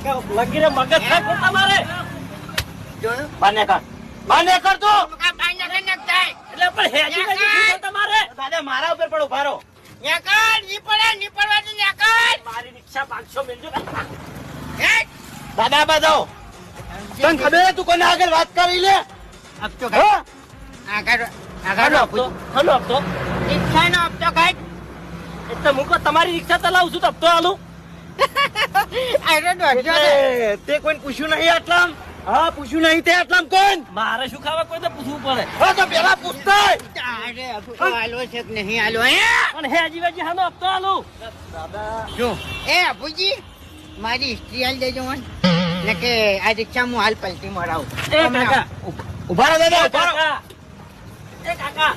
કાકા લગીરે મગજ ખાય ખોટા મારે જોયું બાને કર તું બાને કર નાખતા એટલે પણ હેજી હેજી તમારે દાદા મારા ઉપર પણ ઉભા રહો ન્યાકર ની પડવા દે ન્યાકર મારી રિક્ષા 500 મિલજો હે દાદા બતાવો તને ખબર તું કોને આગળ વાત કરી લે આપતો હા આગળ હલો આપતો રિક્ષાનો આપતો કાઢ એટલે મુકો તમારી રિક્ષા ચલાવું છું તો આપતો આલું આરો દોડજો તે કોઈ પૂછ્યું નહીં આટલામ હા પૂછ્યું નહીં તે આટલામ કોણ મારે શું ખાવા કોઈ તો પૂછવું પડે હા તો પેલા પૂછતા અરે અબુ આલો છે કે નહીં આલો હે પણ હે જીવાજી હાનો આપતો આલું દાદા જો એ અબુજી મારી હિસ્ટ્રી હાલ દેજો મન ને કે આ રિક્ષા હું હાલ પલટી મરાવું એ કાકા ઉભા રહો દાદા કાકા એ કાકા